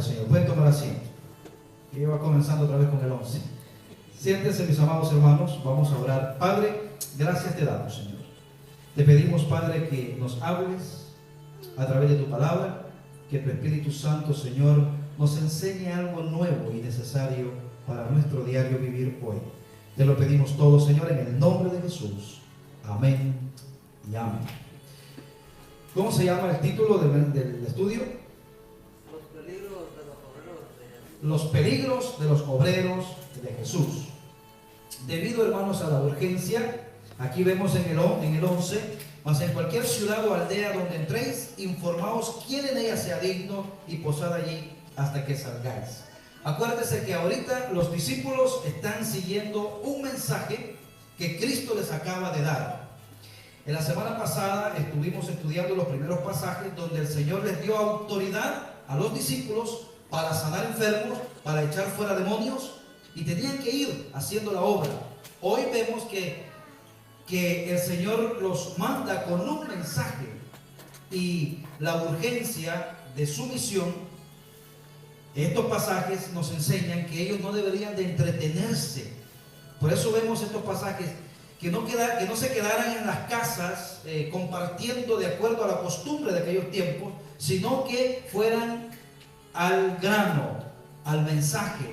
del Señor. Pueden tomar asiento. Y va comenzando otra vez con el 11. Siéntense, mis amados hermanos, vamos a orar. Padre, gracias te damos, Señor. Te pedimos, Padre, que nos hables a través de tu palabra, que tu Espíritu Santo, Señor, nos enseñe algo nuevo y necesario para nuestro diario vivir hoy. Te lo pedimos todo, Señor, en el nombre de Jesús. Amén y amén. ¿Cómo se llama el título del estudio? Los peligros de los obreros de Jesús. Debido, hermanos, a la urgencia, aquí vemos en el 11, mas en cualquier ciudad o aldea donde entréis, informaos quién en ella sea digno y posad allí hasta que salgáis. Acuérdense que ahorita los discípulos están siguiendo un mensaje que Cristo les acaba de dar. En la semana pasada estuvimos estudiando los primeros pasajes donde el Señor les dio autoridad a los discípulos para sanar enfermos, para echar fuera demonios, y tenían que ir haciendo la obra. Hoy vemos que el Señor los manda con un mensaje, y la urgencia de su misión. Estos pasajes nos enseñan que ellos no deberían de entretenerse. Por eso vemos estos pasajes que no se quedaran en las casas compartiendo de acuerdo a la costumbre de aquellos tiempos, sino que fueran al grano, al mensaje.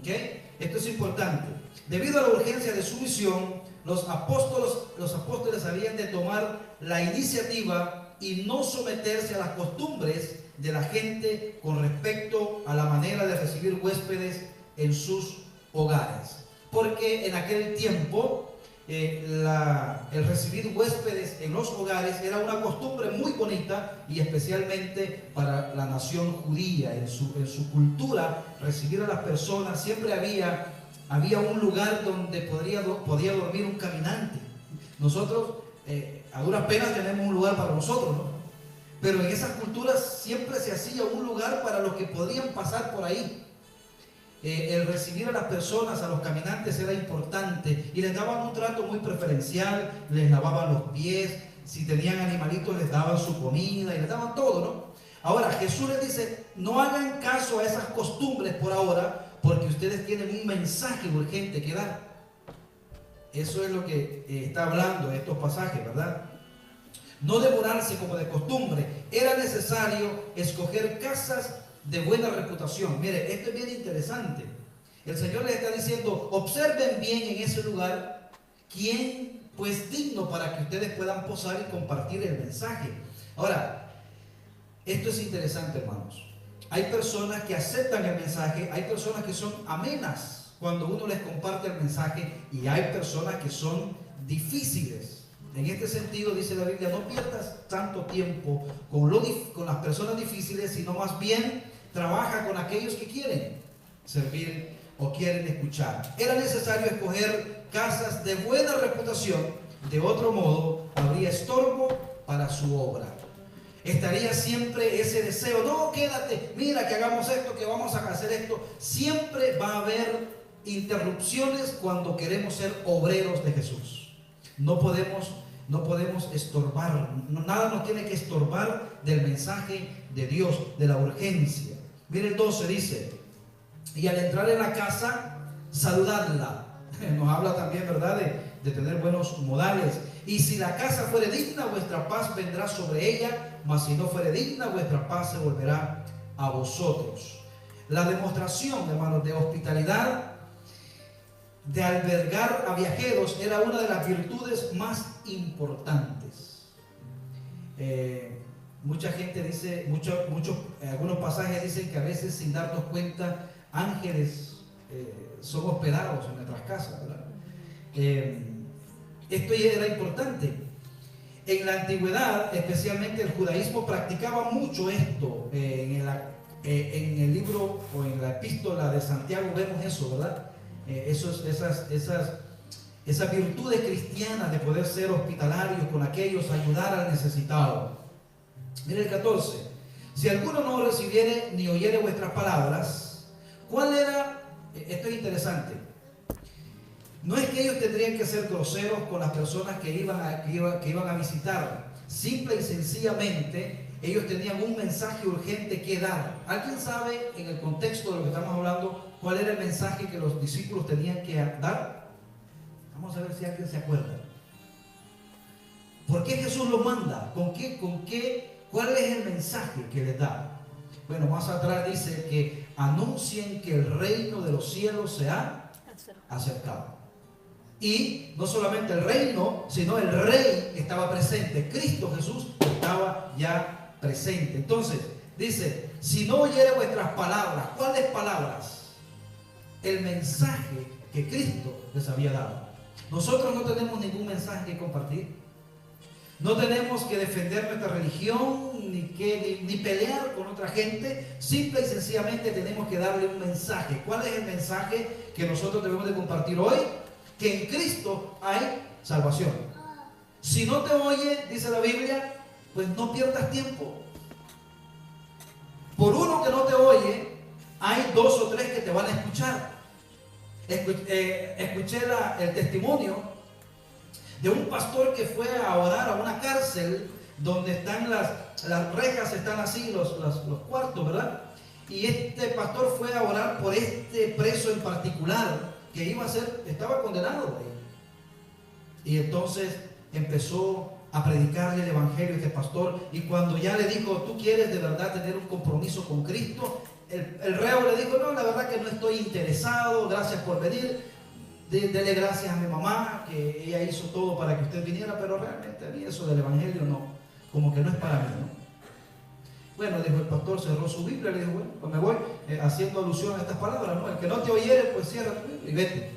¿Okay? Esto es importante. Debido a la urgencia de su misión, los apóstoles habían de tomar la iniciativa y no someterse a las costumbres de la gente con respecto a la manera de recibir huéspedes en sus hogares. Porque en aquel tiempo el recibir huéspedes en los hogares era una costumbre muy bonita, y especialmente para la nación judía. En su cultura, recibir a las personas, siempre había un lugar donde podía dormir un caminante. Nosotros a duras penas tenemos un lugar para nosotros, ¿no? Pero en esas culturas siempre se hacía un lugar para los que podían pasar por ahí. El recibir a las personas, a los caminantes, era importante, y les daban un trato muy preferencial, les lavaban los pies, si tenían animalitos les daban su comida y les daban todo, ¿no? Ahora Jesús les dice: no hagan caso a esas costumbres por ahora, porque ustedes tienen un mensaje urgente que dar. Eso es lo que está hablando estos pasajes, ¿verdad? No demorarse como de costumbre. Era necesario escoger casas de buena reputación. Mire, esto es bien interesante. El Señor les está diciendo: observen bien en ese lugar quién pues digno para que ustedes puedan posar y compartir el mensaje. Ahora, esto es interesante, hermanos. Hay personas que aceptan el mensaje, hay personas que son amenas cuando uno les comparte el mensaje, y hay personas que son difíciles. En este sentido, dice la Biblia: no pierdas tanto tiempo con las personas difíciles, sino más bien trabaja con aquellos que quieren servir o quieren escuchar. Era necesario escoger casas de buena reputación, de otro modo habría estorbo para su obra. Estaría siempre ese deseo: no, quédate, mira que hagamos esto, que vamos a hacer esto. Siempre va a haber interrupciones cuando queremos ser obreros de Jesús. No podemos estorbar, nada nos tiene que estorbar del mensaje de Dios, de la urgencia. Mire el 12, dice: y al entrar en la casa, saludadla. Nos habla también, ¿verdad?, de tener buenos modales. Y si la casa fuere digna, vuestra paz vendrá sobre ella, mas si no fuere digna, vuestra paz se volverá a vosotros. La demostración, hermanos, de hospitalidad, de albergar a viajeros, era una de las virtudes más importantes. Mucha gente dice, algunos pasajes dicen que a veces, sin darnos cuenta, ángeles son hospedados en nuestras casas, ¿verdad? Esto ya era importante. En la antigüedad, especialmente el judaísmo, practicaba mucho esto. En el libro o en la epístola de Santiago vemos eso, ¿verdad? Esas virtudes cristianas de poder ser hospitalarios con aquellos, ayudar al necesitado. Mire el 14: si alguno no recibiere ni oyere vuestras palabras. ¿Cuál era? Esto es interesante. No es que ellos tendrían que ser groseros con las personas que iban a visitar. Simple y sencillamente ellos tenían un mensaje urgente que dar. ¿Alguien sabe, en el contexto de lo que estamos hablando, cuál era el mensaje que los discípulos tenían que dar? Vamos a ver si alguien se acuerda. ¿Por qué Jesús los manda? ¿Cuál es el mensaje que les da? Bueno, más atrás dice que anuncien que el reino de los cielos se ha acercado. Y no solamente el reino, sino el rey estaba presente. Cristo Jesús estaba ya presente. Entonces, dice, si no oyere vuestras palabras, ¿cuáles palabras? El mensaje que Cristo les había dado. Nosotros no tenemos ningún mensaje que compartir. No tenemos que defender nuestra religión, ni pelear con otra gente. Simple y sencillamente tenemos que darle un mensaje. ¿Cuál es el mensaje que nosotros debemos de compartir hoy? Que en Cristo hay salvación. Si no te oye, dice la Biblia, pues no pierdas tiempo. Por uno que no te oye, hay dos o tres que te van a escuchar. Escuché el testimonio de un pastor que fue a orar a una cárcel donde están las rejas, están así, los cuartos, ¿verdad? Y este pastor fue a orar por este preso en particular que estaba condenado. Y entonces empezó a predicarle el evangelio a este pastor, y cuando ya le dijo, ¿tú quieres de verdad tener un compromiso con Cristo? El reo le dijo, no, la verdad que no estoy interesado, gracias por venir. Dele gracias a mi mamá, que ella hizo todo para que usted viniera, pero realmente a mí eso del evangelio no, como que no es para mí, ¿no? Bueno, dijo el pastor, cerró su Biblia, le dijo, bueno, pues me voy, haciendo alusión a estas palabras, ¿no? El que no te oyere, pues cierra tu Biblia y vete.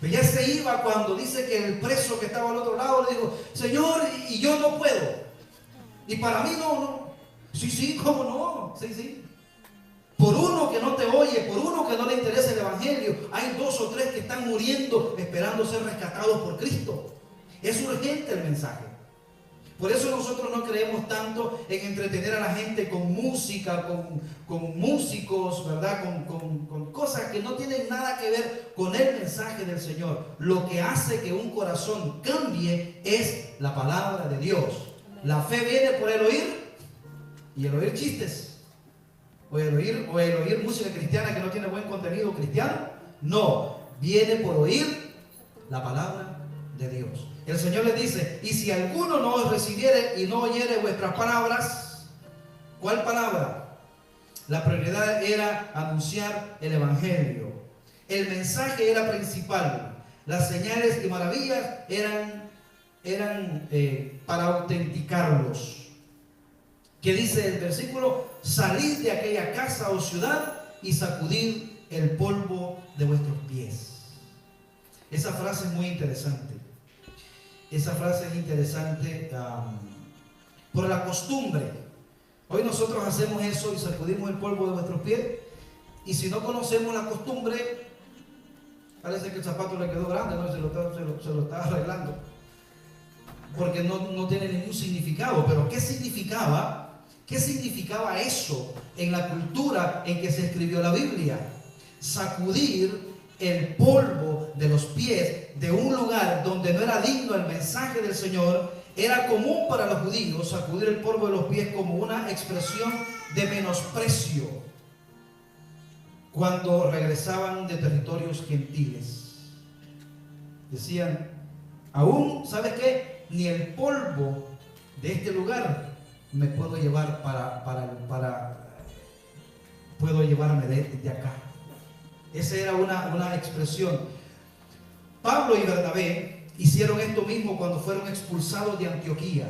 Pero ya se iba cuando dice que el preso que estaba al otro lado le dijo, Señor, y yo no puedo. Y para mí no. Sí, ¿cómo no? Sí. Por uno que no te oye, por uno que no le interesa el evangelio, hay dos o tres que están muriendo esperando ser rescatados por Cristo. Es urgente el mensaje. Por eso nosotros no creemos tanto en entretener a la gente con música, con músicos, ¿verdad? Con cosas que no tienen nada que ver con el mensaje del Señor. Lo que hace que un corazón cambie es la palabra de Dios. La fe viene por el oír, y el oír chistes. O el oír música cristiana que no tiene buen contenido cristiano. No, viene por oír la palabra de Dios. El Señor les dice, y si alguno no os recibiere y no oyere vuestras palabras, ¿cuál palabra? La prioridad era anunciar el evangelio. El mensaje era principal. Las señales y maravillas eran para autenticarlos. Que dice el versículo, salid de aquella casa o ciudad y sacudid el polvo de vuestros pies. Esa frase es muy interesante. Esa frase es interesante por la costumbre. Hoy nosotros hacemos eso y sacudimos el polvo de vuestros pies, y si no conocemos la costumbre, parece que el zapato le quedó grande, ¿no? Se lo está arreglando, porque no tiene ningún significado. Pero ¿qué significaba? ¿Qué significaba eso en la cultura en que se escribió la Biblia? Sacudir el polvo de los pies de un lugar donde no era digno el mensaje del Señor. Era común para los judíos sacudir el polvo de los pies como una expresión de menosprecio cuando regresaban de territorios gentiles. Decían, aún, ¿sabes qué? Ni el polvo de este lugar me puedo llevar puedo llevarme de acá. Esa era una expresión. Pablo y Bernabé hicieron esto mismo cuando fueron expulsados de Antioquía.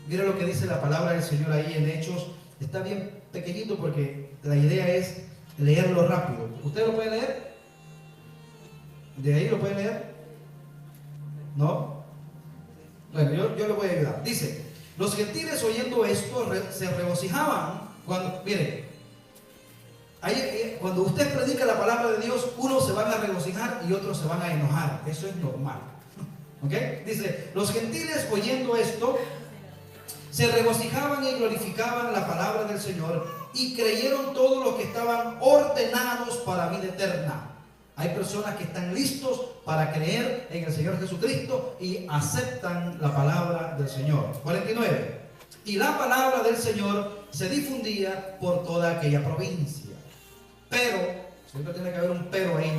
Mira lo que dice la palabra del Señor ahí en Hechos. Está bien pequeñito porque la idea es leerlo rápido. ¿Usted lo puede leer? ¿De ahí lo puede leer? ¿No? Bueno, yo le voy a ayudar. Dice, los gentiles oyendo esto se regocijaban cuando, miren, cuando usted predica la palabra de Dios, unos se van a regocijar y otros se van a enojar. Eso es normal. ¿Ok? Dice, los gentiles oyendo esto se regocijaban y glorificaban la palabra del Señor, y creyeron todos los que estaban ordenados para vida eterna. Hay personas que están listos para creer en el Señor Jesucristo y aceptan la palabra del Señor. 49. y la palabra del Señor se difundía por toda aquella provincia. Pero, siempre tiene que haber un pero ahí.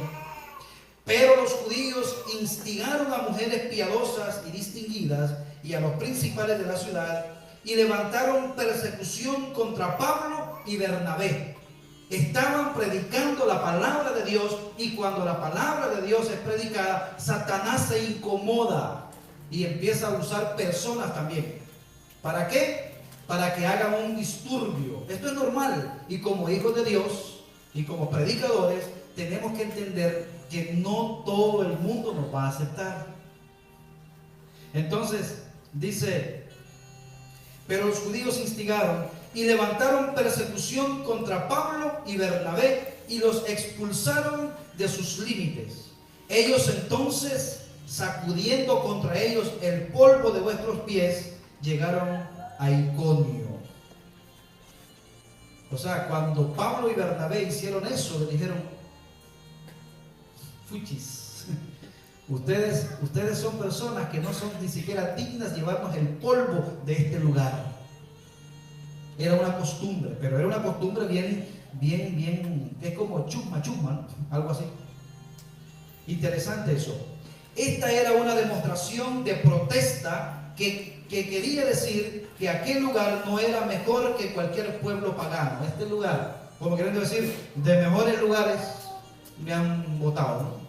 Pero los judíos instigaron a mujeres piadosas y distinguidas y a los principales de la ciudad y levantaron persecución contra Pablo y Bernabé. Estaban predicando la palabra de Dios, y cuando la palabra de Dios es predicada, Satanás se incomoda y empieza a usar personas también. ¿Para qué? Para que hagan un disturbio. Esto es normal, y como hijos de Dios y como predicadores tenemos que entender que no todo el mundo nos va a aceptar. Entonces dice: pero los judíos instigaron y levantaron persecución contra Pablo y Bernabé y los expulsaron de sus límites. Ellos entonces, sacudiendo contra ellos el polvo de vuestros pies, llegaron a Iconio. O sea, cuando Pablo y Bernabé hicieron eso, le dijeron: fuchis, ustedes son personas que no son ni siquiera dignas de llevarnos el polvo de este lugar. Era una costumbre, pero era una costumbre bien, es como chusma, ¿no? Algo así. Interesante eso. Esta era una demostración de protesta que quería decir que aquel lugar no era mejor que cualquier pueblo pagano. Este lugar, como queriendo decir, de mejores lugares me han votado, ¿no?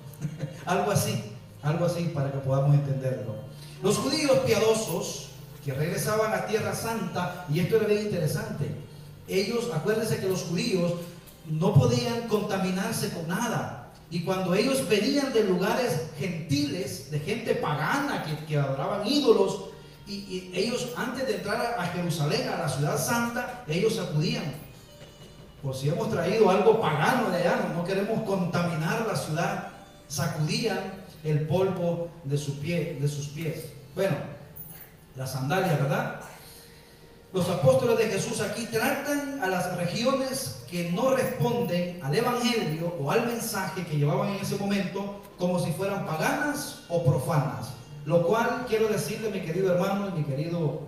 algo así para que podamos entenderlo. Los judíos piadosos que regresaban a Tierra Santa, y esto era bien interesante, ellos, acuérdense que los judíos no podían contaminarse con nada, y cuando ellos venían de lugares gentiles, de gente pagana que adoraban ídolos, y ellos antes de entrar a Jerusalén, a la ciudad santa, ellos sacudían, por si hemos traído algo pagano de allá, no queremos contaminar la ciudad. Sacudían el polvo de sus pies. Bueno, las sandalias, ¿verdad? Los apóstoles de Jesús aquí tratan a las regiones que no responden al evangelio o al mensaje que llevaban en ese momento como si fueran paganas o profanas. Lo cual quiero decirle, mi querido hermano y mi querido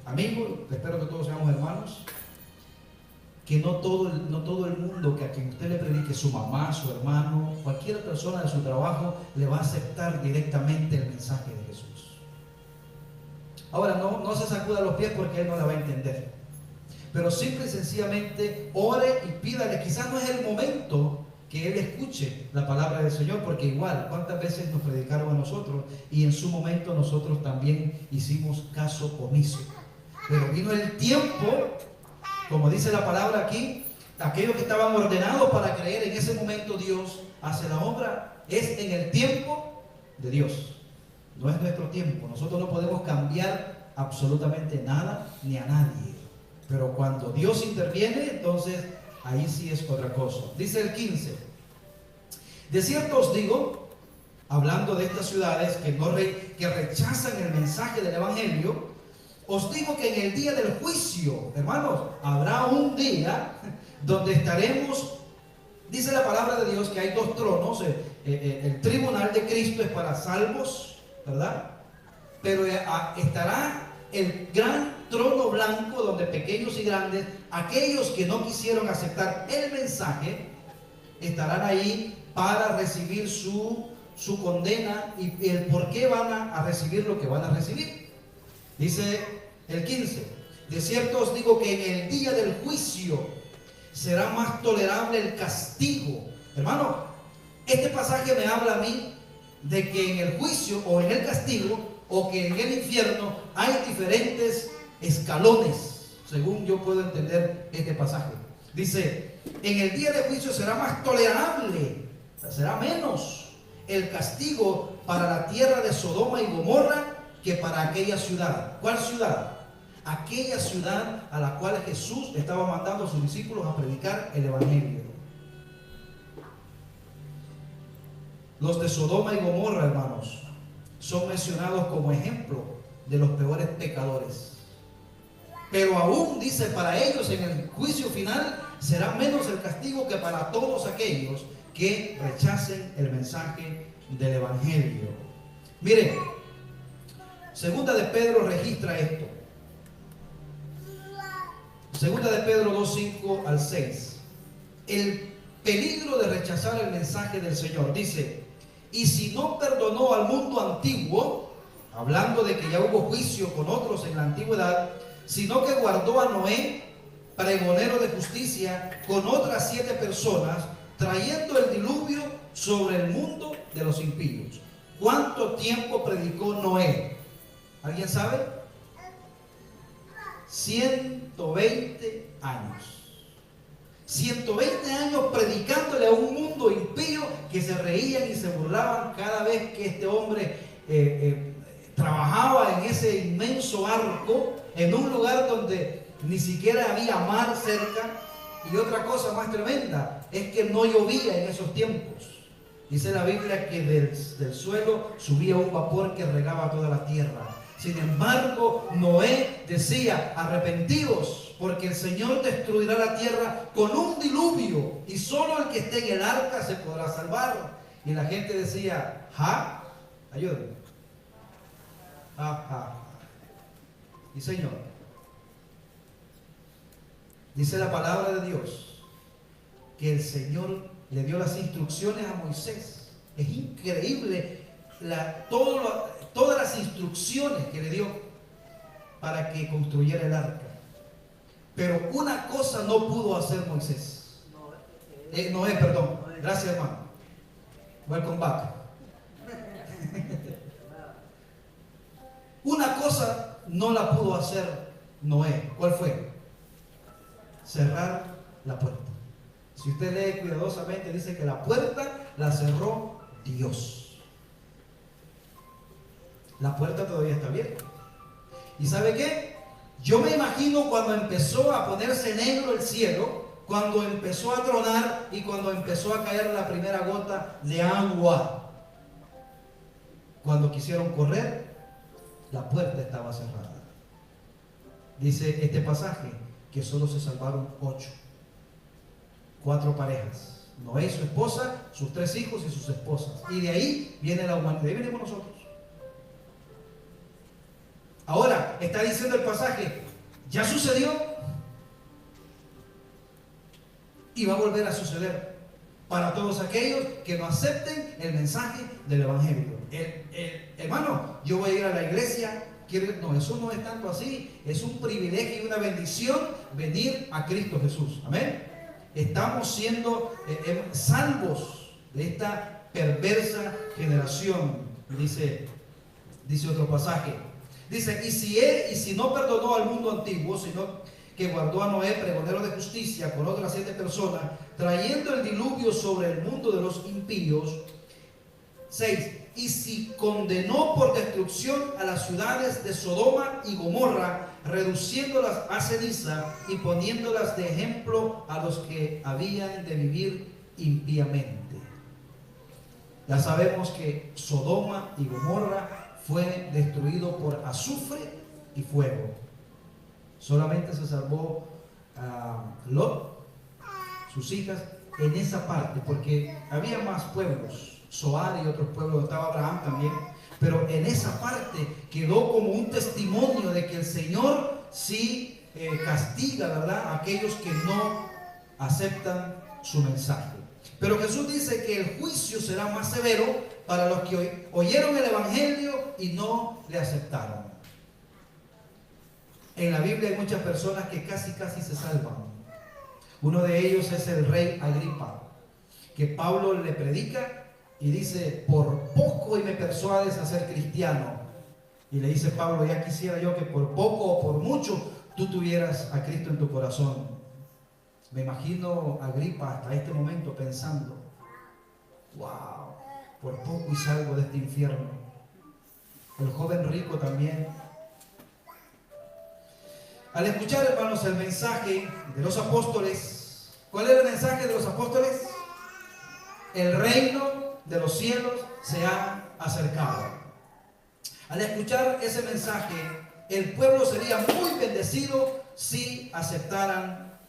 amigo, espero que todos seamos hermanos, que no todo el mundo que a quien usted le predique, su mamá, su hermano, cualquier persona de su trabajo, le va a aceptar directamente el mensaje de Jesús. Ahora, no se sacuda los pies porque él no la va a entender, pero simple y sencillamente ore y pídale. Quizás no es el momento que él escuche la palabra del Señor, porque igual, ¿cuántas veces nos predicaron a nosotros? Y en su momento nosotros también hicimos caso omiso. Pero vino el tiempo, como dice la palabra aquí, aquellos que estaban ordenados para creer en ese momento, Dios hace la obra. Es en el tiempo de Dios, no es nuestro tiempo. Nosotros no podemos cambiar absolutamente nada ni a nadie, pero cuando Dios interviene, entonces ahí sí es otra cosa. Dice el 15: de cierto os digo, hablando de estas ciudades que rechazan el mensaje del evangelio, os digo que en el día del juicio, hermanos, habrá un día donde estaremos, dice la palabra de Dios que hay dos tronos. El tribunal de Cristo es para salvos, ¿verdad? Pero estará el gran trono blanco donde pequeños y grandes, aquellos que no quisieron aceptar el mensaje, estarán ahí para recibir su condena y el por qué van a recibir lo que van a recibir. Dice el 15: de cierto os digo que en el día del juicio será más tolerable el castigo. Hermano, este pasaje me habla a mí de que en el juicio o en el castigo o que en el infierno hay diferentes escalones, según yo puedo entender este pasaje. Dice: en el día de juicio será más tolerable, o sea, será menos el castigo para la tierra de Sodoma y Gomorra que para aquella ciudad. ¿Cuál ciudad? Aquella ciudad a la cual Jesús estaba mandando a sus discípulos a predicar el evangelio. Los de Sodoma y Gomorra, hermanos, son mencionados como ejemplo de los peores pecadores. Pero aún dice, para ellos en el juicio final será menos el castigo que para todos aquellos que rechacen el mensaje del evangelio. Miren, segunda de Pedro registra esto. Segunda de Pedro 2, 5 al 6. El peligro de rechazar el mensaje del Señor. Dice: y si no perdonó al mundo antiguo, hablando de que ya hubo juicio con otros en la antigüedad, sino que guardó a Noé, pregonero de justicia, con otras 7 personas, trayendo el diluvio sobre el mundo de los impíos. ¿Cuánto tiempo predicó Noé? ¿Alguien sabe? 120 años. 120 años predicándole a un mundo impío que se reían y se burlaban cada vez que este hombre trabajaba en ese inmenso arco, en un lugar donde ni siquiera había mar cerca. Y otra cosa más tremenda es que no llovía en esos tiempos. Dice la Biblia que del suelo subía un vapor que regaba toda la tierra. Sin embargo, Noé decía: arrepentidos, porque el Señor destruirá la tierra con un diluvio, y solo el que esté en el arca se podrá salvar. Y la gente decía: ¿ja? Ayúdenme. Ajá. Y Señor, dice la palabra de Dios que el Señor le dio las instrucciones a Moisés. Es increíble todas las instrucciones que le dio para que construyera el arca. Pero una cosa no pudo hacer Moisés. Noé, perdón. Gracias, hermano. Welcome back. Una cosa no la pudo hacer Noé. ¿Cuál fue? Cerrar la puerta. Si usted lee cuidadosamente, dice que la puerta la cerró Dios. La puerta todavía está abierta. ¿Y sabe qué? Yo me imagino cuando empezó a ponerse negro el cielo, cuando empezó a tronar y cuando empezó a caer la primera gota de agua. Cuando quisieron correr, la puerta estaba cerrada. Dice este pasaje que solo se salvaron 4 parejas: Noé y su esposa, sus 3 hijos y sus esposas. Y de ahí viene la humanidad, de ahí venimos nosotros. Ahora, está diciendo el pasaje, ya sucedió y va a volver a suceder para todos aquellos que no acepten el mensaje del Evangelio. Hermano, yo voy a ir a la iglesia, no, eso no es tanto así. Es un privilegio y una bendición venir a Cristo Jesús. Amén. Estamos siendo salvos de esta perversa generación. Dice otro pasaje. Dice: y si no perdonó al mundo antiguo, sino que guardó a Noé, pregonero de justicia, con otras 7 personas, trayendo el diluvio sobre el mundo de los impíos. 6. Y si condenó por destrucción a las ciudades de Sodoma y Gomorra, reduciéndolas a ceniza y poniéndolas de ejemplo a los que habían de vivir impíamente. Ya sabemos que Sodoma y Gomorra fue destruido por azufre y fuego. Solamente se salvó Lot, sus hijas, en esa parte, porque había más pueblos, Zoar y otros pueblos, estaba Abraham también, pero en esa parte quedó como un testimonio de que el Señor sí castiga, ¿verdad?, a aquellos que no aceptan su mensaje. Pero Jesús dice que el juicio será más severo para los que oyeron el Evangelio y no le aceptaron. En la Biblia hay muchas personas que casi se salvan. Uno de ellos es el rey Agripa, que Pablo le predica y dice: por poco y me persuades a ser cristiano. Y le dice Pablo: ya quisiera yo que por poco o por mucho tú tuvieras a Cristo en tu corazón. Me imagino a Agripa hasta este momento pensando: wow, por poco y salgo de este infierno. El joven rico también. Al escuchar, hermanos, el mensaje de los apóstoles, ¿cuál era el mensaje de los apóstoles? El reino de los cielos se ha acercado. Al escuchar ese mensaje, el pueblo sería muy bendecido si aceptaran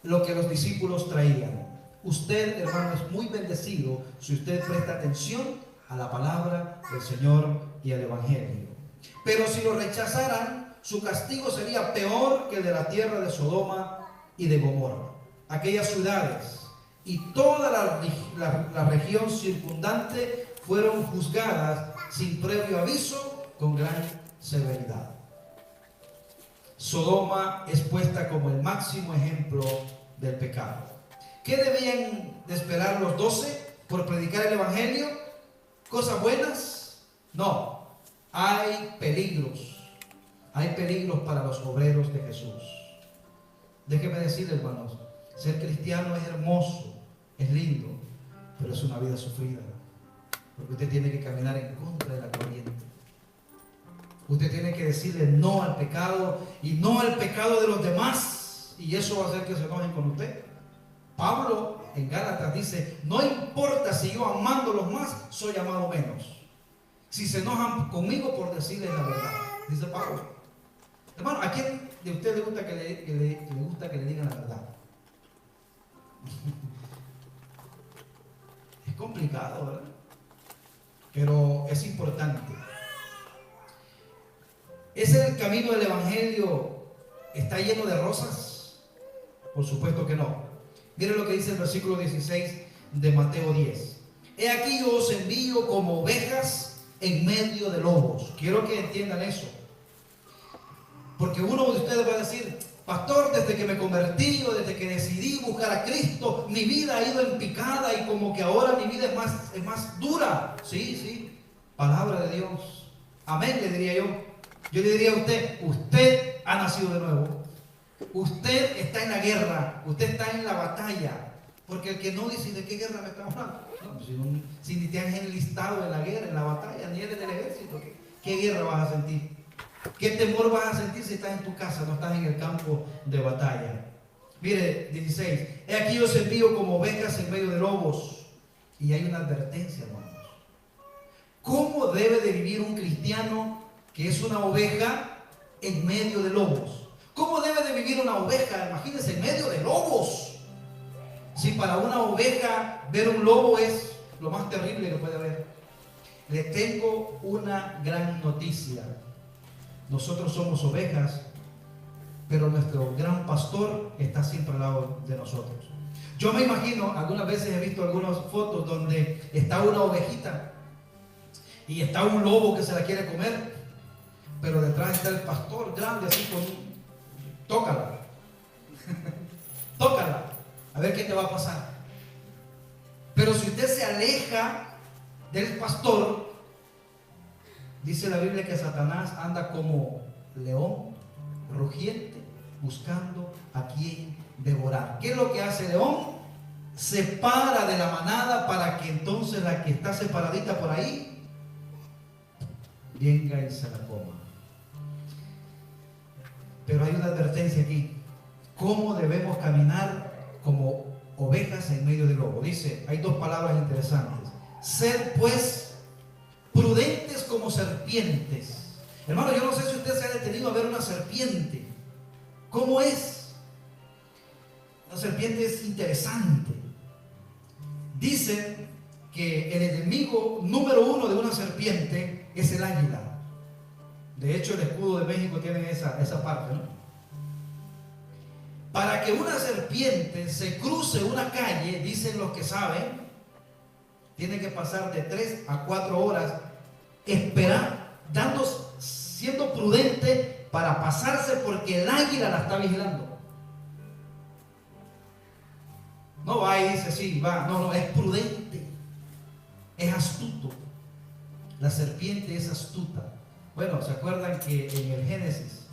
lo que los discípulos traían. Usted, hermano, es muy bendecido si usted presta atención a la palabra del Señor y al Evangelio. Pero si lo rechazaran, su castigo sería peor que el de la tierra de Sodoma y de Gomorra. Aquellas ciudades y toda la región circundante fueron juzgadas sin previo aviso con gran severidad. Sodoma es puesta como el máximo ejemplo del pecado. ¿Qué debían de esperar los 12 por predicar el evangelio? ¿Cosas buenas? No, hay peligros. Hay peligros para los obreros de Jesús. Déjeme decirle, hermanos, ser cristiano es hermoso, es lindo, pero es una vida sufrida, porque usted tiene que caminar en contra de la corriente. Usted tiene que decirle no al pecado y no al pecado de los demás, y eso va a hacer que se enojen con usted. Pablo en Gálatas dice: no importa si yo amándolos más soy amado menos, si se enojan conmigo por decirles la verdad, dice Pablo. Hermano, ¿a quién de usted le gusta que le digan la verdad? Es complicado, ¿verdad? Pero es importante. ¿Es el camino del evangelio está lleno de rosas? Por supuesto que no. Miren lo que dice el versículo 16 de Mateo 10. He aquí yo os envío como ovejas en medio de lobos. Quiero que entiendan eso, porque uno de ustedes va a decir: pastor, desde que me convertí o desde que decidí buscar a Cristo, mi vida ha ido en picada y como que ahora mi vida es más dura. Sí, palabra de Dios. Amén, le diría yo. Yo le diría a usted ha nacido de nuevo. Usted está en la guerra, usted está en la batalla. Porque el que no dice: ¿de qué guerra me está hablando? No, si ni te han enlistado en la guerra, en la batalla, ni eres del ejército, ¿qué guerra vas a sentir? ¿Qué temor vas a sentir si estás en tu casa, no estás en el campo de batalla? Mire, 16. He aquí yo os envío como ovejas en medio de lobos. Y hay una advertencia, hermanos. ¿Cómo debe de vivir un cristiano que es una oveja en medio de lobos? ¿Cómo debe de vivir una oveja? Imagínense, en medio de lobos. Si para una oveja ver un lobo es lo más terrible que puede haber. Le tengo una gran noticia. Nosotros somos ovejas, pero nuestro gran pastor está siempre al lado de nosotros. Yo me imagino, algunas veces he visto algunas fotos donde está una ovejita y está un lobo que se la quiere comer, pero detrás está el pastor grande así con un... Tócala. Tócala, a ver qué te va a pasar. Pero si usted se aleja del pastor, dice la Biblia que Satanás anda como león rugiente buscando a quien devorar. ¿Qué es lo que hace el león? Se para de la manada para que entonces la que está separadita por ahí venga y se la coma. Pero hay una advertencia aquí. ¿Cómo debemos caminar como ovejas en medio del lobo? Dice, hay dos palabras interesantes. Sed pues prudentes como serpientes. Hermano, yo no sé si usted se ha detenido a ver una serpiente. ¿Cómo es? Una serpiente es interesante. Dicen que el enemigo número uno de una serpiente es el águila. De hecho, el escudo de México tiene esa parte, ¿no? Para que una serpiente se cruce una calle, dicen los que saben, tiene que pasar de 3 a 4 horas siendo prudente para pasarse, porque el águila la está vigilando. No va y dice sí, va. No, es prudente. Es astuto. La serpiente es astuta. Bueno, ¿se acuerdan que en el Génesis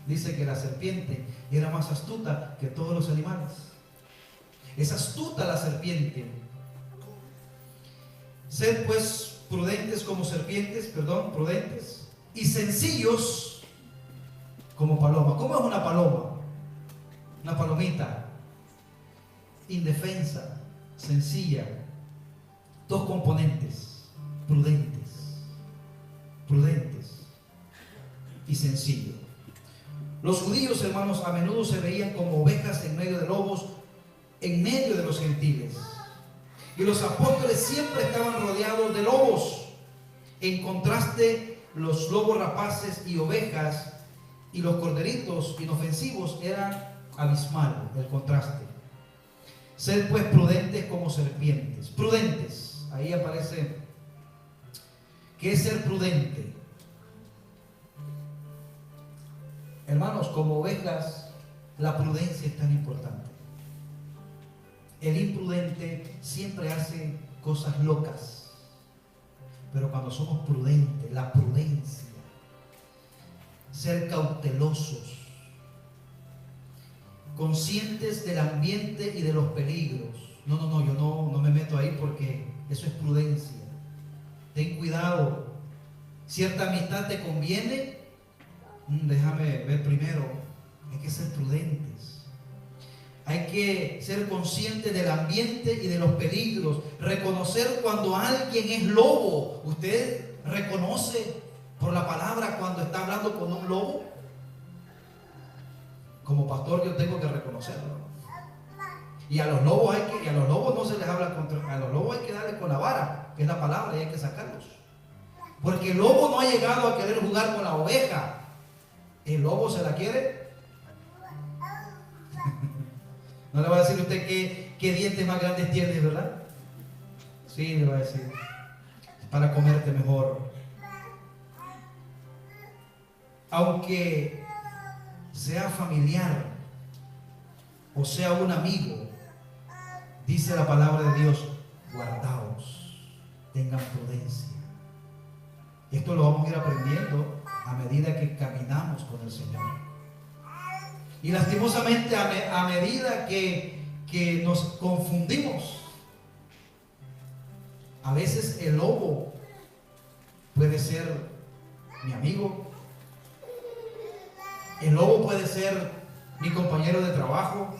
dice que la serpiente era más astuta que todos los animales? Es astuta la serpiente. Sed pues prudentes como serpientes, prudentes y sencillos como paloma. ¿Cómo es una paloma? Una palomita indefensa, sencilla. Dos componentes: prudentes y sencillo. Los judíos, hermanos, a menudo se veían como ovejas en medio de lobos, en medio de los gentiles. Y los apóstoles siempre estaban rodeados de lobos. En contraste, los lobos rapaces y ovejas y los corderitos inofensivos era abismal el contraste. Sed pues prudentes como serpientes. Prudentes. Ahí aparece. ¿Qué es ser prudente? Hermanos, como ovejas, la prudencia es tan importante. El imprudente siempre hace cosas locas. Pero cuando somos prudentes, la prudencia, ser cautelosos, conscientes del ambiente y de los peligros. Yo no me meto ahí porque eso es prudencia. Ten cuidado. Cierta amistad te conviene. Déjame ver primero. Hay que ser prudentes. Hay que ser conscientes del ambiente y de los peligros. Reconocer cuando alguien es lobo. Usted reconoce por la palabra cuando está hablando con un lobo. Como pastor yo tengo que reconocerlo. Y a los lobos no se les habla contra, a los lobos hay que darle con la vara, que es la palabra, y hay que sacarlos. Porque el lobo no ha llegado a querer jugar con la oveja. El lobo se la quiere. No le va a decir usted qué dientes más grandes tiene, ¿verdad? Sí, le va a decir. Para comerte mejor. Aunque sea familiar o sea un amigo, dice la palabra de Dios, guardaos, tengan prudencia. Esto lo vamos a ir aprendiendo a medida que caminamos con el Señor. Y lastimosamente a medida que nos confundimos, a veces el lobo puede ser mi amigo, el lobo puede ser mi compañero de trabajo.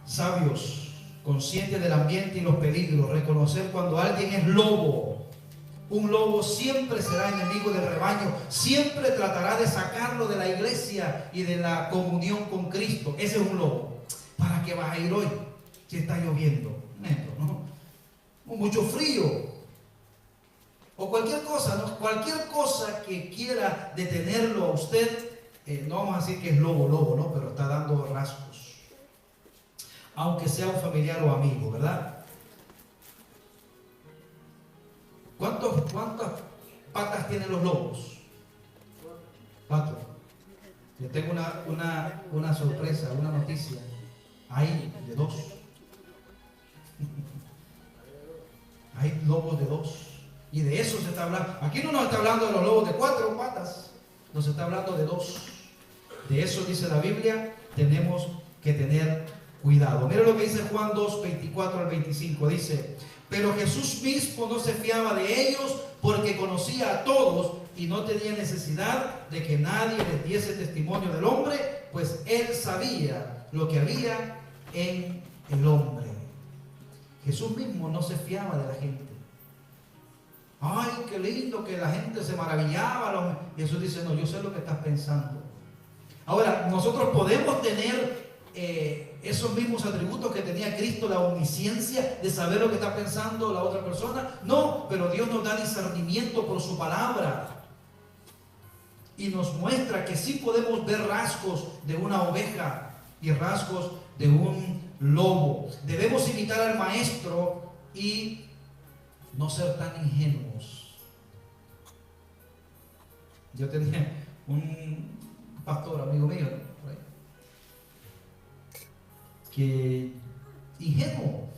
Sabios, conscientes del ambiente y los peligros, reconocer cuando alguien es lobo. Un lobo siempre será enemigo del rebaño, siempre tratará de sacarlo de la iglesia y de la comunión con Cristo. Ese es un lobo. ¿Para qué vas a ir hoy si está lloviendo? ¿No? O mucho frío. O cualquier cosa, ¿no? Cualquier cosa que quiera detenerlo a usted, no vamos a decir que es lobo, ¿no? Pero está dando rasgos. Aunque sea un familiar o amigo, ¿verdad? ¿Cuántas patas tienen los lobos? 4. Yo tengo una sorpresa, una noticia. Hay de 2. Hay lobos de 2. Y de eso se está hablando. Aquí no nos está hablando de los lobos de 4 patas. Nos está hablando de 2. De eso dice la Biblia. Tenemos que tener cuidado. Mira lo que dice Juan 2, 24 al 25. Dice: pero Jesús mismo no se fiaba de ellos, porque conocía a todos y no tenía necesidad de que nadie les diese testimonio del hombre, pues él sabía lo que había en el hombre. Jesús mismo no se fiaba de la gente. Ay, qué lindo que la gente se maravillaba. Jesús dice: no, yo sé lo que estás pensando. Ahora, nosotros podemos tener esos mismos atributos que tenía Cristo, la omnisciencia de saber lo que está pensando la otra persona. No, pero Dios nos da discernimiento por su palabra y nos muestra que sí podemos ver rasgos de una oveja y rasgos de un lobo. Debemos imitar al maestro y no ser tan ingenuos. Yo tenía un pastor amigo mío, ¿no? Que ingenuo.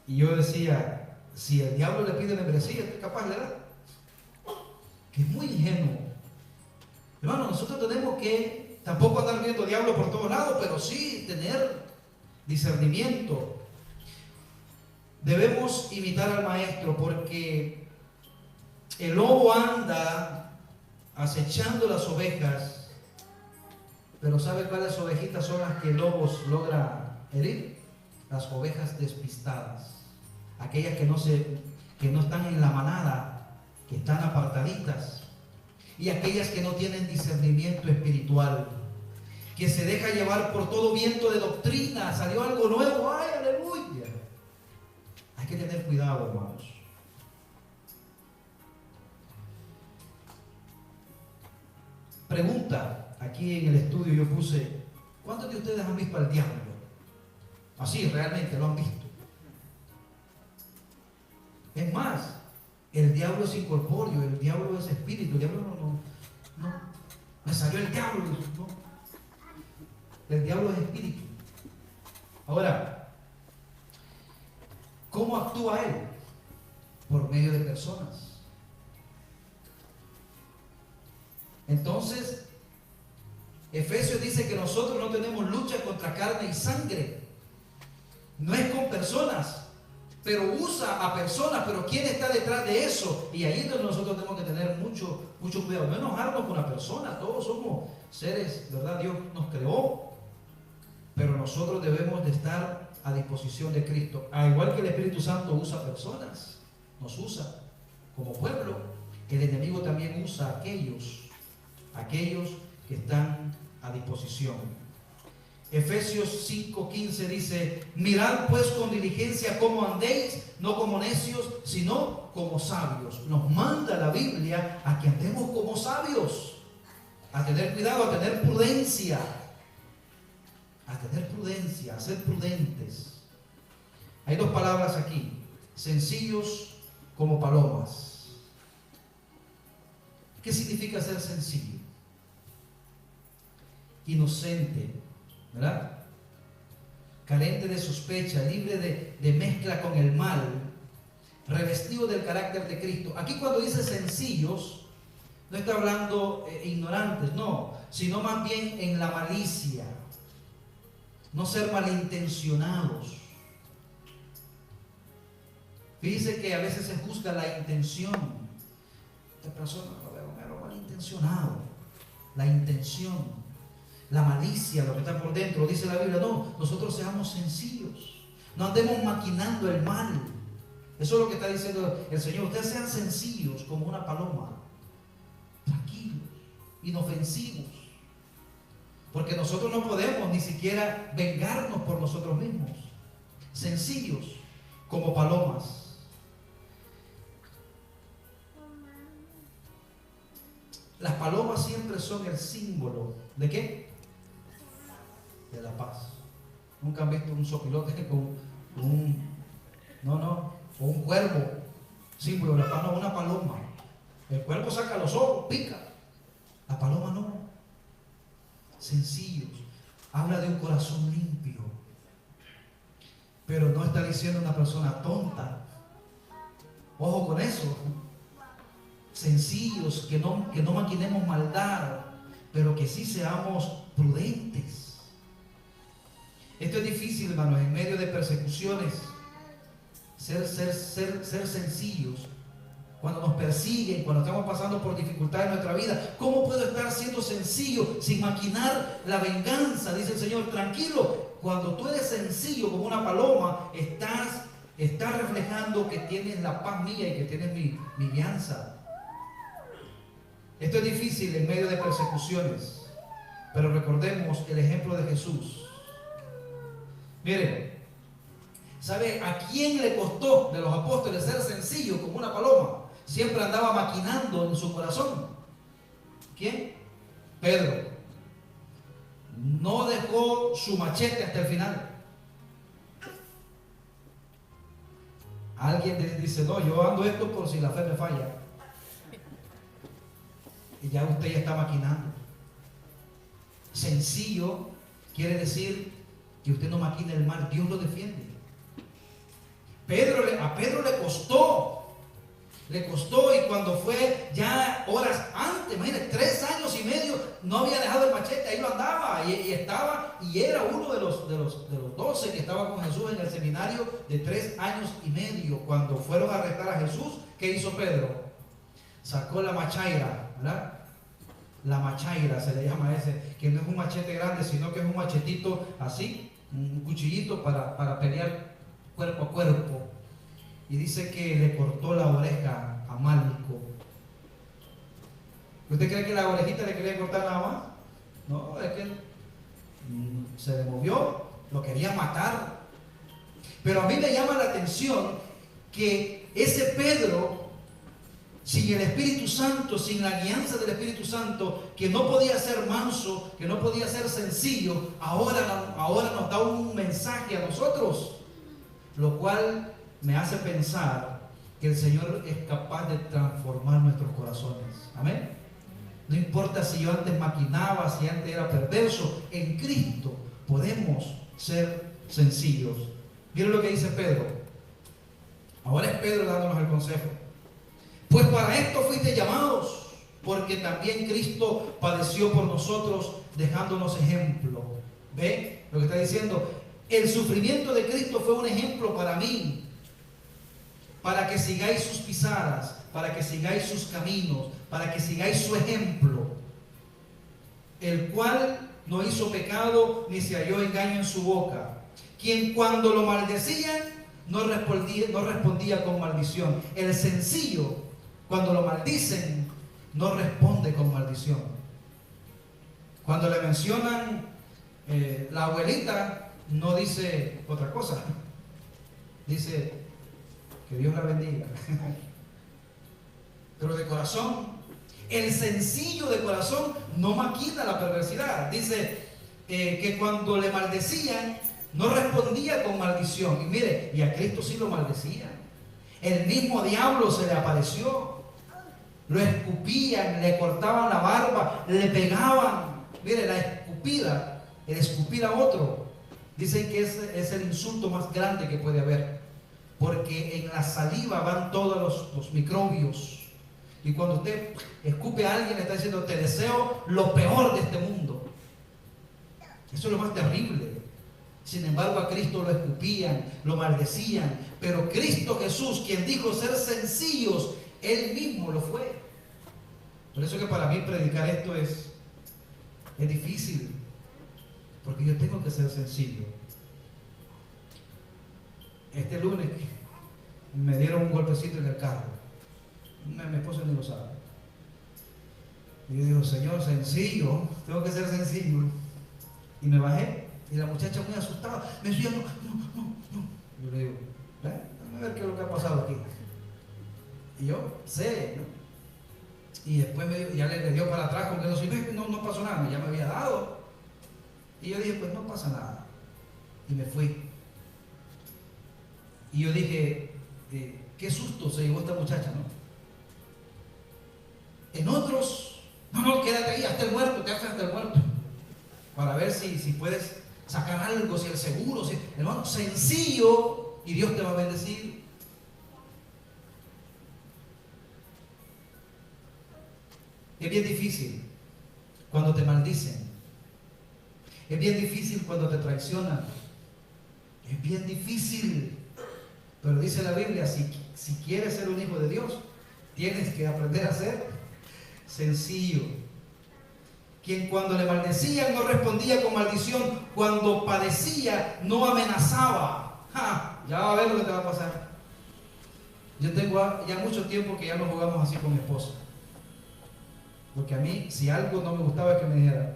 Y yo decía: si el diablo le pide membresía, ¿es capaz de dar? Que es muy ingenuo. Hermano, nosotros tenemos que tampoco andar viendo diablo por todos lados, pero sí tener discernimiento. Debemos imitar al maestro, porque el lobo anda acechando las ovejas. Pero ¿sabe cuáles ovejitas son las que el lobo logra herir? Las ovejas despistadas. Aquellas que no están en la manada, que están apartaditas. Y aquellas que no tienen discernimiento espiritual, que se deja llevar por todo viento de doctrina. Salió algo nuevo, ¡ay, aleluya! Hay que tener cuidado, hermanos. Pregunta, aquí en el estudio yo puse, ¿cuántos de ustedes han visto al diablo? Así, realmente lo han visto. Es más, el diablo es incorpóreo, el diablo es espíritu, el diablo no, me salió el diablo, no. El diablo es espíritu. Ahora, ¿cómo actúa él? Por medio de personas. Entonces, Efesios dice que nosotros no tenemos lucha contra carne y sangre. No es con personas, pero usa a personas. Pero ¿quién está detrás de eso? Y ahí es donde nosotros tenemos que tener mucho cuidado. No enojarnos con una persona. Todos somos seres, ¿verdad? Dios nos creó. Pero nosotros debemos de estar a disposición de Cristo. Al igual que el Espíritu Santo usa personas, nos usa como pueblo, el enemigo también usa a aquellos que están a disposición. Efesios 5:15 dice: mirad pues con diligencia cómo andéis, no como necios, sino como sabios. Nos manda la Biblia a que andemos como sabios, a tener cuidado, a tener prudencia, a ser prudentes. Hay dos palabras aquí: sencillos como palomas. ¿Qué significa ser sencillo? Inocente, ¿verdad? Carente de sospecha, libre de mezcla con el mal, revestido del carácter de Cristo. Aquí cuando dice sencillos, no está hablando ignorantes, no, sino más bien en la malicia, no ser malintencionados. Dice que a veces se juzga la intención. Esta persona lo veo malintencionado, la intención. La malicia, lo que está por dentro, dice la Biblia. No, nosotros seamos sencillos, no andemos maquinando el mal. Eso es lo que está diciendo el Señor. Ustedes sean sencillos como una paloma, tranquilos, inofensivos, porque nosotros no podemos ni siquiera vengarnos por nosotros mismos. Sencillos como palomas. Las palomas siempre son el símbolo ¿de qué? De la paz. Nunca han visto un sopilote con un cuervo, símbolo de la paz. No, una paloma. El cuervo saca los ojos, pica. La paloma no. Sencillos. Habla de un corazón limpio. Pero no está diciendo una persona tonta. Ojo con eso. Sencillos, que no maquinemos maldad, pero que sí seamos prudentes. Esto es difícil, hermanos, en medio de persecuciones, ser sencillos. Cuando nos persiguen, cuando estamos pasando por dificultades en nuestra vida, ¿cómo puedo estar siendo sencillo sin maquinar la venganza? Dice el Señor, tranquilo. Cuando tú eres sencillo como una paloma, estás reflejando que tienes la paz mía y que tienes mi guianza. Esto es difícil en medio de persecuciones, pero recordemos el ejemplo de Jesús. Miren, ¿sabe a quién le costó de los apóstoles ser sencillo como una paloma? Siempre andaba maquinando en su corazón. ¿Quién? Pedro. No dejó su machete hasta el final. Alguien dice, no, yo ando esto por si la fe me falla. Y ya usted ya está maquinando. Sencillo quiere decir que usted no maquina el mal, Dios lo defiende. A Pedro le costó, y cuando fue ya horas antes, imagínate, 3 años y medio, no había dejado el machete, ahí lo andaba, y era uno de los 12 que estaba con Jesús en el seminario de 3 años y medio. Cuando fueron a arrestar a Jesús, ¿qué hizo Pedro? Sacó la machaira, ¿verdad? La machaira se le llama ese, que no es un machete grande, sino que es un machetito así, un cuchillito para pelear cuerpo a cuerpo. Y dice que le cortó la oreja a Malco. ¿Usted cree que la orejita le quería cortar nada más? No, es que se le movió, lo quería matar. Pero a mí me llama la atención que ese Pedro sin el Espíritu Santo, sin la guianza del Espíritu Santo, que no podía ser manso, que no podía ser sencillo, ahora nos da un mensaje a nosotros, lo cual me hace pensar que el Señor es capaz de transformar nuestros corazones. Amén. No importa si yo antes maquinaba, si antes era perverso, en Cristo podemos ser sencillos. Miren lo que dice Pedro. Ahora es Pedro dándonos el consejo. Pues para esto fuiste llamados, porque también Cristo padeció por nosotros, dejándonos ejemplo. ¿Ve lo que está diciendo? El sufrimiento de Cristo fue un ejemplo para mí, para que sigáis sus pisadas, para que sigáis sus caminos, para que sigáis su ejemplo, el cual no hizo pecado ni se halló engaño en su boca, quien cuando lo maldecían no respondía con maldición. El sencillo, cuando lo maldicen, no responde con maldición. Cuando le mencionan la abuelita, no dice otra cosa, dice que Dios la bendiga. Pero de corazón, el sencillo de corazón no maquina la perversidad. Dice que cuando le maldecían, no respondía con maldición. Y mire, y a Cristo sí lo maldecían. El mismo diablo se le apareció. Lo escupían, le cortaban la barba, le pegaban. Mire, la escupida, el escupir a otro, dicen que es el insulto más grande que puede haber. Porque en la saliva van todos los microbios. Y cuando usted escupe a alguien, le está diciendo: te deseo lo peor de este mundo. Eso es lo más terrible. Sin embargo, a Cristo lo escupían, lo maldecían. Pero Cristo Jesús, quien dijo ser sencillos, Él mismo lo fue. Por eso que para mí predicar esto es difícil. Porque yo tengo que ser sencillo. Este lunes me dieron un golpecito en el carro. Mi esposa ni lo sabe. Y yo digo: Señor, sencillo, tengo que ser sencillo. Y me bajé, y la muchacha muy asustada me decía: no. Yo le digo: déjame ver qué es lo que ha pasado aquí. Y yo sé, ¿no? Y después ya le dio para atrás, como que no pasó nada, ya me había dado. Y yo dije: pues no pasa nada. Y me fui. Y yo dije: qué susto se llevó esta muchacha, ¿no? En otros: no, quédate ahí hasta el muerto, quédate hasta el muerto, para ver si puedes sacar algo, si el seguro, hermano, sencillo, y Dios te va a bendecir. Es bien difícil cuando te maldicen. Es bien difícil cuando te traicionan. Es bien difícil. Pero dice la Biblia: si quieres ser un hijo de Dios, tienes que aprender a ser sencillo. Quien cuando le maldecían no respondía con maldición, cuando padecía no amenazaba. Ya va a ver lo que te va a pasar. Yo tengo ya mucho tiempo que ya no jugamos así con mi esposa. Porque a mí, si algo no me gustaba, es que me dijera: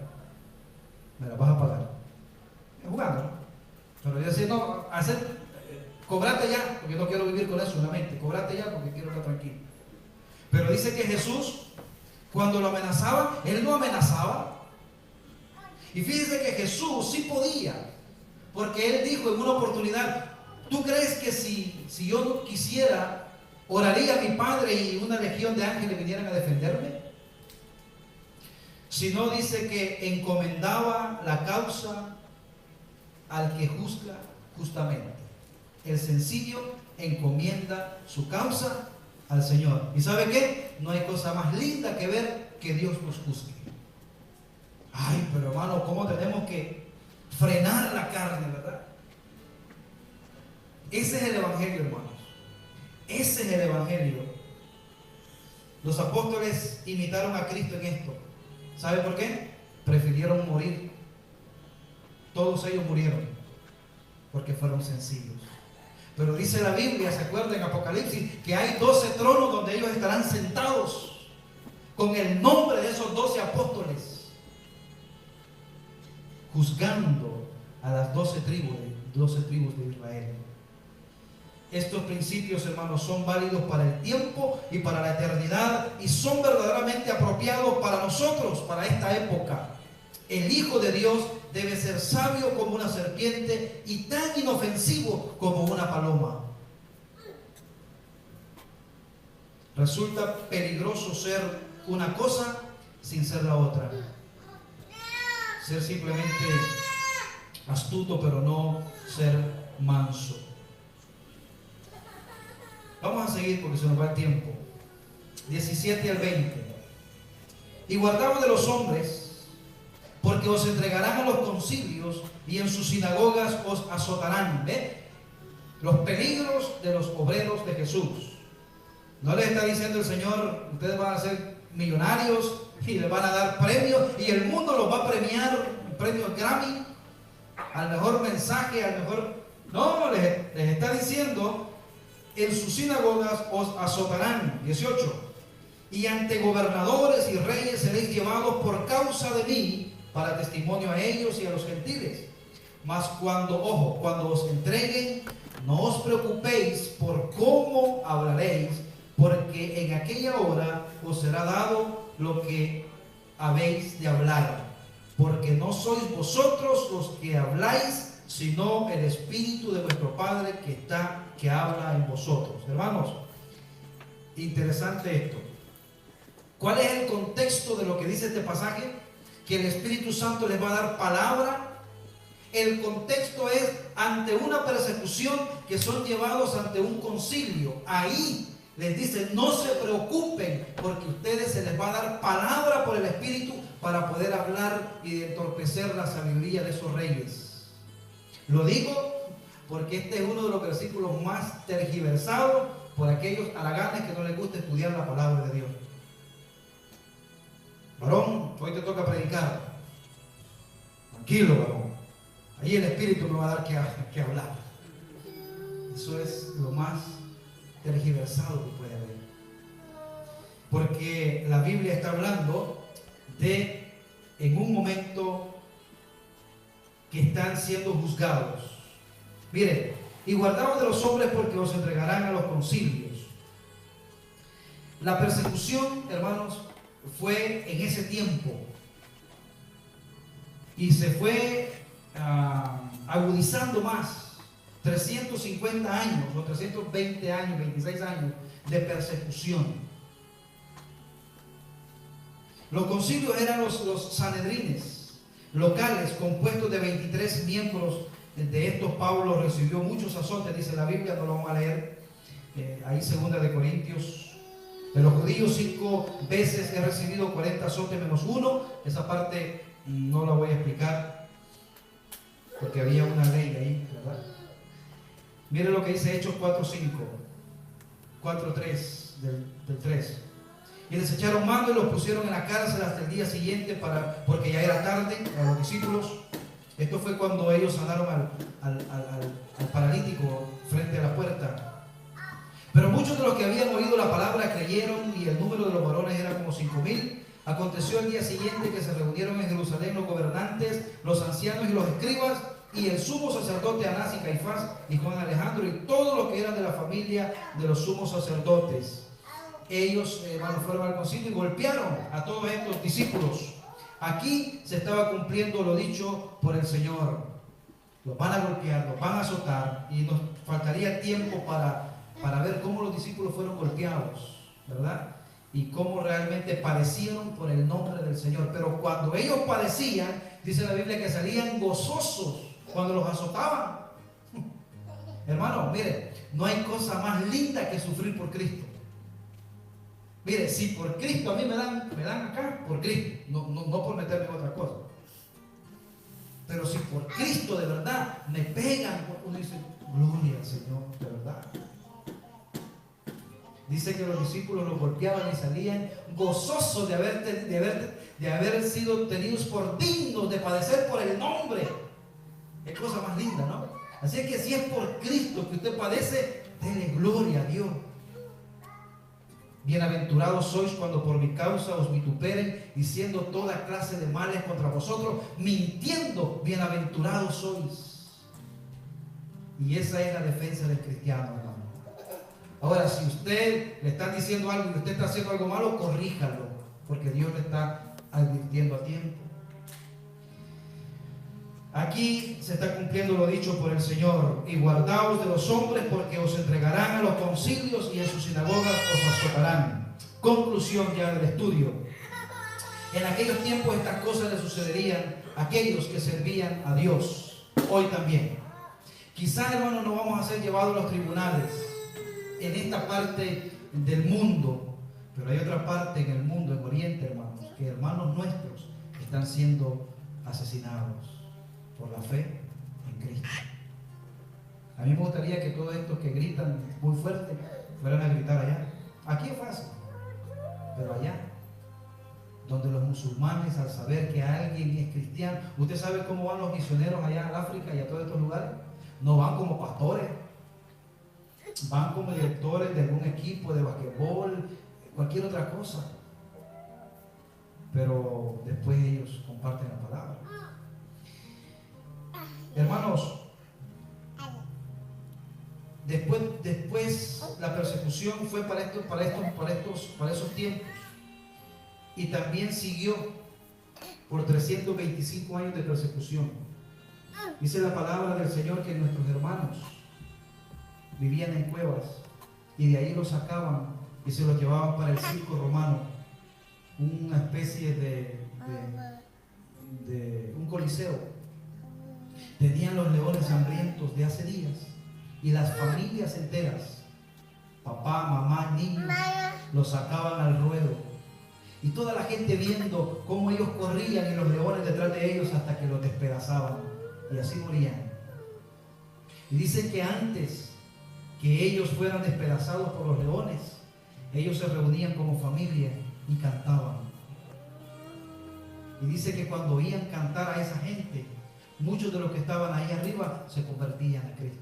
me la vas a pagar. Jugando, ¿no? Pero yo decía: no, cobrate ya, porque no quiero vivir con eso en la mente. Cobrate ya porque quiero estar tranquilo. Pero dice que Jesús, cuando lo amenazaba, Él no amenazaba. Y fíjese que Jesús sí podía, porque Él dijo en una oportunidad: ¿tú crees que si yo no quisiera, oraría a mi Padre y una legión de ángeles vinieran a defenderme? Si no, dice que encomendaba la causa al que juzga justamente. El sencillo encomienda su causa al Señor. ¿Y sabe qué? No hay cosa más linda que ver que Dios nos juzgue. Ay, pero hermano, ¿cómo tenemos que frenar la carne, verdad? Ese es el Evangelio, hermanos. Ese es el Evangelio. Los apóstoles imitaron a Cristo en esto. ¿Sabe por qué? Prefirieron morir. Todos ellos murieron porque fueron sencillos. Pero dice la Biblia, ¿se acuerdan en Apocalipsis? Que hay 12 tronos donde ellos estarán sentados con el nombre de esos 12 apóstoles, juzgando a las 12 tribus de Israel. Estos principios, hermanos, son válidos para el tiempo y para la eternidad y son verdaderamente apropiados para nosotros, para esta época. El Hijo de Dios debe ser sabio como una serpiente y tan inofensivo como una paloma. Resulta peligroso ser una cosa sin ser la otra. Ser simplemente astuto, pero no ser manso. Vamos a seguir porque se nos va el tiempo. 17 al 20. Y guardaos de los hombres, porque os entregarán a los concilios y en sus sinagogas os azotarán. ¿Ve? Los peligros de los obreros de Jesús. No les está diciendo el Señor, ustedes van a ser millonarios y les van a dar premios y el mundo los va a premiar, premios Grammy, al mejor mensaje, al mejor... No, les está diciendo, en sus sinagogas os azotarán. 18. Y ante gobernadores y reyes seréis llevados por causa de mí, para testimonio a ellos y a los gentiles. Mas cuando os entreguen, no os preocupéis por cómo hablaréis, porque en aquella hora os será dado lo que habéis de hablar, porque no sois vosotros los que habláis, sino el Espíritu de vuestro Padre que habla en vosotros. Hermanos, interesante esto. ¿Cuál es el contexto de lo que dice este pasaje? Que el Espíritu Santo les va a dar palabra. El contexto es ante una persecución, que son llevados ante un concilio. Ahí les dice, no se preocupen, porque a ustedes se les va a dar palabra por el Espíritu para poder hablar y entorpecer la sabiduría de esos reyes. Lo digo porque este es uno de los versículos más tergiversados por aquellos haraganes que no les gusta estudiar la palabra de Dios. Varón, hoy te toca predicar. Tranquilo, varón. Ahí el Espíritu me va a dar que hablar. Eso es lo más tergiversado que puede haber. Porque la Biblia está hablando de en un momento que están siendo juzgados. Miren, y guardaos de los hombres porque os entregarán a los concilios. La persecución, hermanos, fue en ese tiempo y se fue agudizando más. 350 años o 320 años, 26 años de persecución. Los concilios eran los sanedrines locales compuestos de 23 miembros. De estos Pablo recibió muchos azotes, dice la Biblia, no lo vamos a leer. Ahí 2 de Corintios. De los judíos 5 veces he recibido 40 azotes menos 1. Esa parte no la voy a explicar porque había una ley ahí, ¿verdad? Mire lo que dice Hechos 4:5, 4:3 del 3. Y les echaron mano y los pusieron en la cárcel hasta el día siguiente porque ya era tarde a los discípulos. Esto fue cuando ellos sanaron al paralítico frente a la puerta. Pero muchos de los que habían oído la palabra creyeron y el número de los varones era como 5,000. Aconteció el día siguiente que se reunieron en Jerusalén los gobernantes, los ancianos y los escribas, y el sumo sacerdote Anás y Caifás y Juan Alejandro y todos los que eran de la familia de los sumos sacerdotes. Ellos fueron al concilio y golpearon a todos estos discípulos. Aquí se estaba cumpliendo lo dicho por el Señor. Los van a golpear, los van a azotar, y nos faltaría tiempo para ver cómo los discípulos fueron golpeados, ¿verdad? Y cómo realmente padecieron por el nombre del Señor. Pero cuando ellos padecían, dice la Biblia que salían gozosos cuando los azotaban. Hermano, mire, no hay cosa más linda que sufrir por Cristo. Mire, si por Cristo a mí me dan acá, por Cristo, no por meterme en otra cosa. Pero si por Cristo de verdad me pegan, uno dice, gloria al Señor, de verdad. Dice que los discípulos los golpeaban y salían gozosos de haber sido tenidos por dignos de padecer por el nombre. Es cosa más linda, ¿no? Así es que si es por Cristo que usted padece, denle gloria a Dios. Bienaventurados sois cuando por mi causa os vituperen, diciendo toda clase de males contra vosotros, mintiendo, bienaventurados sois. Y esa es la defensa del cristiano, hermano. Ahora, si usted le está diciendo algo y usted está haciendo algo malo, corríjalo, porque Dios le está advirtiendo a tiempo. Aquí se está cumpliendo lo dicho por el Señor: y guardaos de los hombres, porque os entregarán a los concilios y en sus sinagogas os azotarán. Conclusión ya del estudio: en aquellos tiempos estas cosas le sucederían a aquellos que servían a Dios. Hoy también. Quizás, hermanos, no vamos a ser llevados a los tribunales en esta parte del mundo, pero hay otra parte en el mundo, en Oriente, hermanos, que hermanos nuestros están siendo asesinados por la fe en Cristo. A mí me gustaría que todos estos que gritan muy fuerte fueran a gritar allá. Aquí es fácil, pero allá, donde los musulmanes, al saber que alguien es cristiano, usted sabe cómo van los misioneros allá al África y a todos estos lugares. No van como pastores, van como directores de algún equipo de basquetbol, cualquier otra cosa, pero después ellos comparten la palabra. Hermanos, después la persecución fue para esos tiempos, y también siguió por 325 años de persecución. Dice la palabra del Señor que nuestros hermanos vivían en cuevas y de ahí los sacaban y se los llevaban para el circo romano, una especie de un coliseo. Tenían los leones hambrientos de hace días y las familias enteras, papá, mamá, niños, los sacaban al ruedo. Y toda la gente viendo cómo ellos corrían y los leones detrás de ellos hasta que los despedazaban. Y así morían. Y dicen que antes que ellos fueran despedazados por los leones, ellos se reunían como familia y cantaban. Y dice que cuando oían cantar a esa gente, muchos de los que estaban ahí arriba se convertían a Cristo.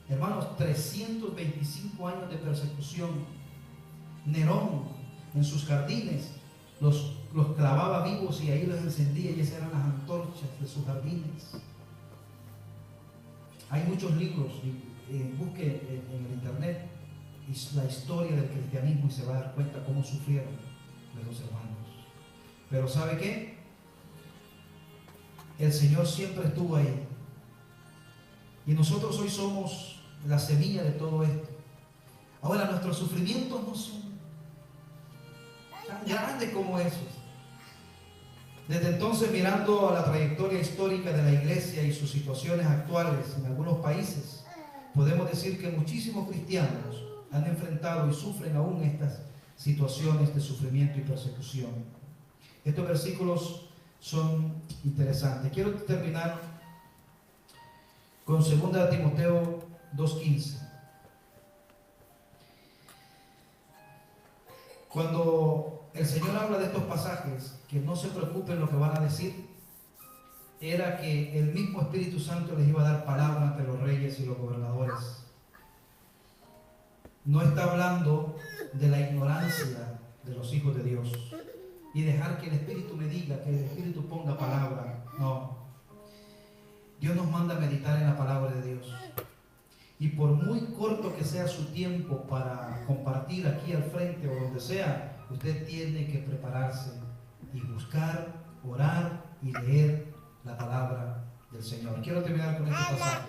Hermanos, 325 años de persecución. Nerón en sus jardines los clavaba vivos y ahí los encendía, y esas eran las antorchas de sus jardines. Hay muchos libros, busque en el internet la historia del cristianismo y se va a dar cuenta cómo sufrieron los hermanos. Pero ¿sabe qué? El Señor siempre estuvo ahí, y nosotros hoy somos la semilla de todo esto. Ahora, nuestros sufrimientos no son tan grandes como esos. Desde entonces, mirando a la trayectoria histórica de la iglesia y sus situaciones actuales en algunos países, podemos decir que muchísimos cristianos han enfrentado y sufren aún estas situaciones de sufrimiento y persecución. Estos versículos son interesantes. Quiero terminar con 2 Timoteo 2:15. Cuando el Señor habla de estos pasajes, que no se preocupen lo que van a decir, era que el mismo Espíritu Santo les iba a dar palabra ante los reyes y los gobernadores. No está hablando de la ignorancia de los hijos de Dios y dejar que el Espíritu me diga, que el Espíritu ponga palabra. No. Dios nos manda a meditar en la palabra de Dios. Y por muy corto que sea su tiempo para compartir aquí al frente o donde sea, usted tiene que prepararse y buscar, orar y leer la palabra del Señor. Quiero terminar con este pasaje.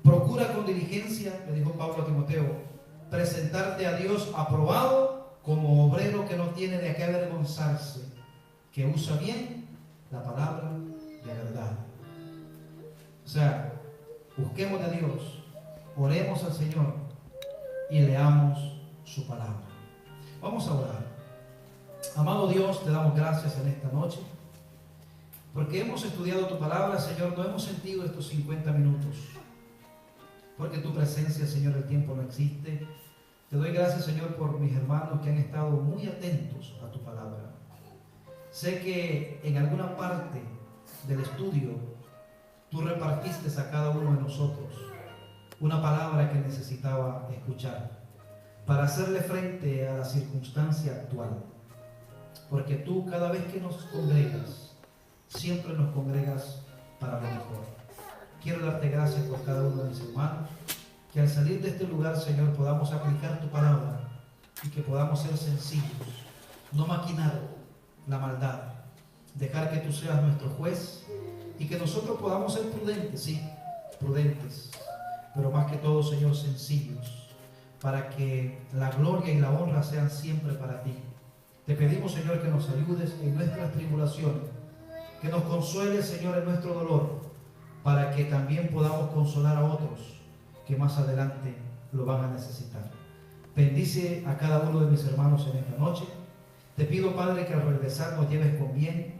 Procura con diligencia, le dijo Pablo a Timoteo, presentarte a Dios aprobado como obrero que no tiene de qué avergonzarse, que usa bien la palabra de verdad. O sea, busquemos a Dios, oremos al Señor y leamos su palabra. Vamos a orar. Amado Dios, te damos gracias en esta noche, porque hemos estudiado tu palabra, Señor. No hemos sentido estos 50 minutos, porque tu presencia, Señor, el tiempo no existe. Te doy gracias, Señor, por mis hermanos que han estado muy atentos a tu palabra. Sé que en alguna parte del estudio tú repartiste a cada uno de nosotros una palabra que necesitaba escuchar para hacerle frente a la circunstancia actual. Porque tú, cada vez que nos congregas, siempre nos congregas para lo mejor. quiero darte gracias por cada uno de mis hermanos, que al salir de este lugar, Señor, podamos aplicar tu palabra y que podamos ser sencillos, no maquinar la maldad, dejar que tú seas nuestro juez y que nosotros podamos ser prudentes, sí, prudentes, pero más que todo, Señor, sencillos, para que la gloria y la honra sean siempre para ti. Te pedimos, Señor, que nos ayudes en nuestras tribulaciones, que nos consueles, Señor, en nuestro dolor, para que también podamos consolar a otros que más adelante lo van a necesitar. Bendice a cada uno de mis hermanos en esta noche. Te pido, Padre, que al regresar nos lleves con bien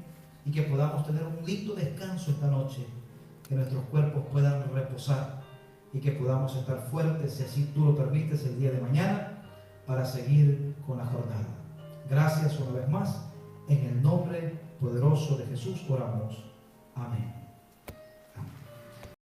y que podamos tener un lindo descanso esta noche, que nuestros cuerpos puedan reposar y que podamos estar fuertes, si así tú lo permites, el día de mañana para seguir con la jornada. Gracias una vez más. En el nombre poderoso de Jesús oramos. Amén.